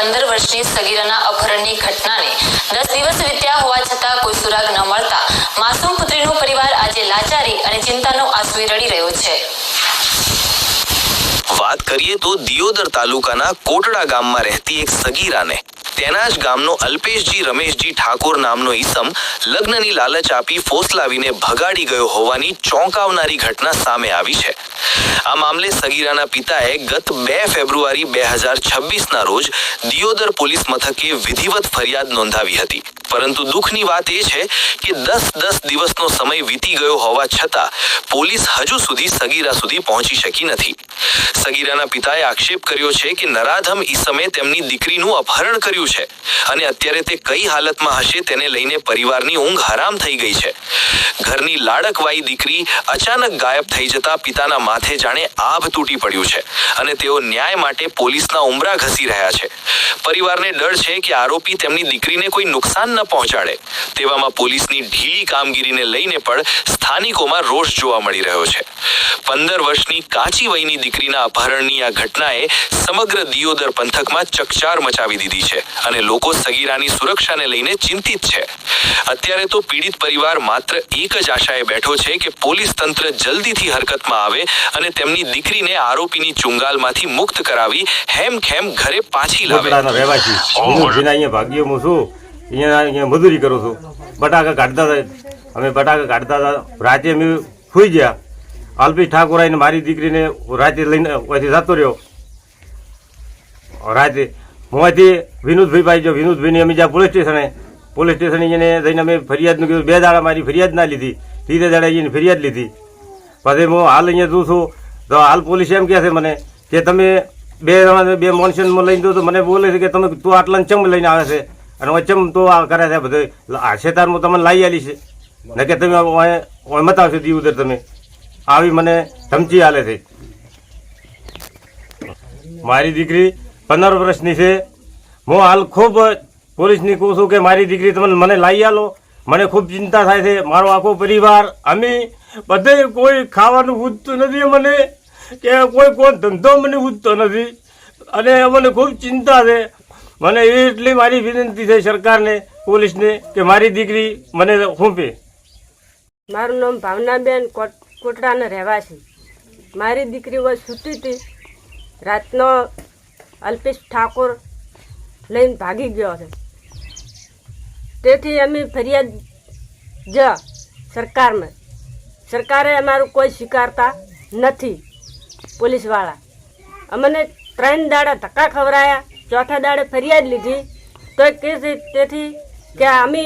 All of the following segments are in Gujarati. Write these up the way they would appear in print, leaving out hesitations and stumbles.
15 વર્ષની સગીરાના અપહરણની ઘટનાને 10 દિવસ વીત્યા હોવા છતાં કોઈ સુરાગ ન મળતા માસૂમ પુત્રીનો પરિવાર આજે લાચારી અને ચિંતાનો આંસુ રડી રહ્યો છે। વાત કરીએ તો દિયોદર તાલુકાના કોટડા ગામમાં રહેતી એક સગીરાને તેના જ ગામનો અલ્પેશજી રમેશજી ઠાકોર નામનો ઈસમ લગ્નની લાલચ આપી ફોસલાવીને ભગાડી ગયો હોવાની ચોંકાવનારી ઘટના સામે આવી છે। આ મામલે સગીરાના પિતાએ ગત 2 ફેબ્રુઆરી 2026ના રોજ દિયોદર પોલીસ મથકે વિધિવત ફરિયાદ નોંધાવી હતી, પરંતુ દુઃખની વાત એ છે કે 10 દિવસનો સમય વીતી ગયો હોવા છતાં પોલીસ હજુ સુધી સગીરા સુધી પહોંચી શકી નથી। સગીરાના પિતાએ આક્ષેપ કર્યો છે કે નરાધમ ઈસમે તેમની દીકરીનું અપહરણ કર્યું છે અને અત્યારે તે કઈ હાલતમાં હશે તેને લઈને પરિવારની ઊંઘ હરામ થઈ ગઈ છે। ઘરની લાડકવાઈ દીકરી અચાનક ગાયબ થઈ જતા પિતાના માથે જાણે આભ તૂટી પડ્યું છે અને તેઓ ન્યાય માટે પોલીસના ઉંબરા ઘસી રહ્યા છે। પરિવારને ડર છે કે આરોપી તેમની દીકરીને કોઈ નુકસાન ન પહોંચાડે। તેવામાં પોલીસની ઢીલી કામગીરીને લઈને પણ સ્થાનિકોમાં રોષ જોવા મળી રહ્યો છે। 15 વર્ષની કાચી વયની દીકરીના અપહરણની આ ઘટનાએ સમગ્ર દિયોદર પંથકમાં ચકચાર મચાવી દીધી છે અને લોકો સગીરાની સુરક્ષાને લઈને ચિંતિત છે। અત્યારે તો પીડિત પરિવાર માત્ર એક જ આશાએ બેઠો છે કે પોલીસ તંત્ર જલ્દીથી હરકતમાં આવે અને તેમની દીકરીને આરોપીની ચુંગાલમાંથી મુક્ત કરાવી હેમખેમ ઘરે પાછી લાવે। અહીંયા મજૂરી કરું છું, બટાકા કાઢતા હતા, અમે બટાકા કાઢતા હતા, રાતે અમે સુઈ ગયા। અલ્પેશ ઠાકોર આવીને મારી દીકરીને રાતે લઈને અહીંથી જતો રહ્યો। રાતે હું વિનોદભાઈ પાસે જો વિનોદભાઈને અમે જ્યાં પોલીસ સ્ટેશને એને જઈને અમે ફરિયાદનું કીધું। 2 દાડા મારી ફરિયાદ ના લીધી, 3 દાડા એની ફરિયાદ લીધી। પછી હું હાલ અહીંયા જોઉં છું તો હાલ પોલીસ એમ કહે છે મને કે તમે 2 મોન્સનમાં લઈને દો, તો મને બોલે છે કે તમે તું આટલાને ચમ લઈને આવે છે અને ચમ તો આ કરે છે બધું આશેતારમાં તમને લાવી આલી છે ને કે તમે મત આવશે દિયોદર તમે આવી મને ધમકી આલે છે। મારી દીકરી 15 વર્ષની છે। હું હાલ ખૂબ પોલીસની કહું છું કે મારી દીકરી તમે મને લાવી આલો। મને ખૂબ ચિંતા થાય છે, મારો આખો પરિવાર અમે બધે કોઈ ખાવાનું પૂછતું નથી મને, કે કોઈ ધંધો મને પૂછતો નથી અને મને ખૂબ ચિંતા છે। મને એટલી મારી વિનંતી છે સરકારને, પોલીસને કે મારી દીકરી મને સોંપે। મારું નામ ભાવનાબેન કોટડાના રહેવાસી। મારી દીકરી હોય સૂતી હતી, રાતનો અલ્પેશ ઠાકોર લઈને ભાગી ગયો છે। તેથી અમે ફરિયાદ સરકારમાં, સરકારે અમારું કોઈ સ્વીકારતા નથી। પોલીસવાળા અમને 3 દાડા ધક્કા ખવડાયા, ચોથા દાડે ફરિયાદ લીધી તો કહે છે તેથી કે અમે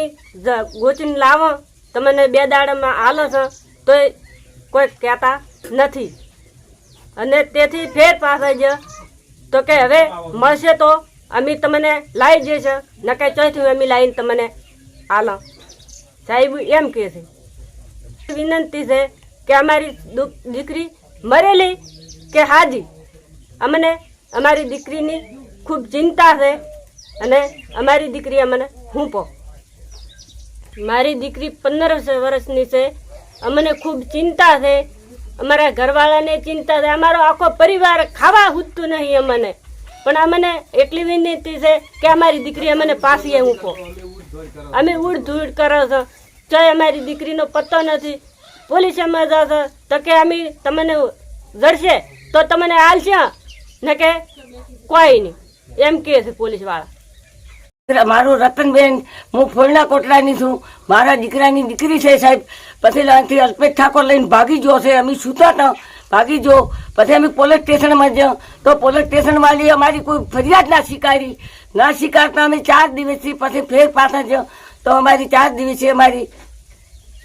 ગોચીને લાવો, તમને 2 દાડામાં હાલો છો તો કોઈ કહેતા નથી અને તેથી ફેર પાછા જ તો કે હવે મળશે તો અમે તમને લાવી જઈશું, ન કે ચોથી અમે લાવીને તમને હાલો। સાહેબ એમ કહે છે। વિનંતી છે કે અમારી દીકરી મરેલી કે હાજી, અમને અમારી દીકરીની ખૂબ ચિંતા છે અને અમારી દીકરી અમને હૂંપો। મારી દીકરી 15 વર્ષની છે, અમને ખૂબ ચિંતા છે, અમારા ઘરવાળાને ચિંતા છે, અમારો આખો પરિવાર ખાવા હૂતું નહીં અમને, પણ અમને એટલી વિનંતી છે કે અમારી દીકરી અમને પાછી હૂંપો। અમે ઉડ ધૂડ કરો છો ચાહે અમારી દીકરીનો પત્તો નથી। પોલીસમાં જશો તો કે અમે તમને જડશે તો તમને હાલશે ને કે કોઈ નહીં, એમ કહે છે પોલીસવાળા। મારું રતનબેન, હું ફોલના કોટડાની છું। મારા દીકરાની દીકરી છે સાહેબ। પછી ત્યાંથી અલ્પેશ ઠાકોર લઈને ભાગી ગયો છે। અમે સૂતા હતા, ભાગી ગયો। પછી અમે પોલીસ સ્ટેશનમાં ગયા તો પોલીસ સ્ટેશનવાળી અમારી કોઈ ફરિયાદ ના સ્વીકારતા અમે 4 દિવસથી પછી ફેર પાછા ગયા તો અમારી 4 દિવસે અમારી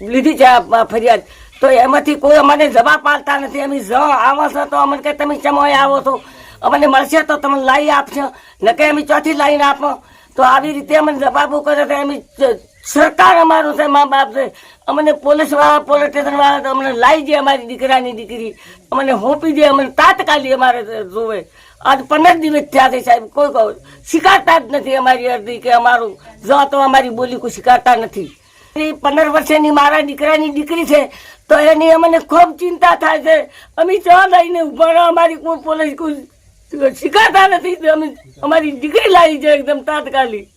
લીધી છે ફરિયાદ, તો એમાંથી કોઈ અમને જવાબ આપતા નથી। અમે આવો છો તો અમને કે તમે સમય આવો છો, અમને મળશે તો તમે લાવી આપશો, ન કે અમે ચોથી લાવીને આપો। તો આવી રીતે અમને જવાબો કરે છે। અમે સરકાર અમારું છે, મા બાપ છે, અમને પોલીસવાળા પોલીસ સ્ટેશનવાળા અમને લાવી દે, અમારી દીકરાની દીકરી અમને સોંપી દે, અમને તાત્કાલિક અમારે જોવે। આજ 15 દિવસ થયા છે સાહેબ, કોઈ સ્વીકારતા જ નથી અમારી અરજી કે અમારું તો અમારી બોલી કોઈ સ્વીકારતા નથી। 15 વર્ષની મારા દીકરાની દીકરી છે તો એની અમને ખૂબ ચિંતા થાય છે। અમે ચા લઈને ઉભા રહો, અમારી કોઈ પોલીસ કોઈ શીખાતા નથી તો અમે અમારી દીકરી લાવી છે એકદમ તાત્કાલિક.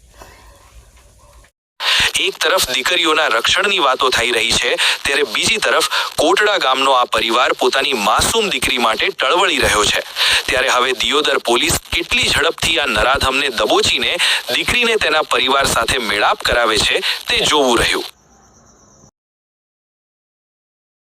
એક તરફ દીકરીઓના રક્ષણની વાતો થઈ રહી છે ત્યારે બીજી તરફ કોટડા ગામનો આ પરિવાર પોતાની માસૂમ દીકરી માટે ટળવળી રહ્યો છે. ત્યારે હવે દિયોદર પોલીસ કેટલી ઝડપથી આ નરાધમને દબોચીને દીકરીને તેના પરિવાર સાથે મેળાપ કરાવે છે તે જોવું રહ્યું.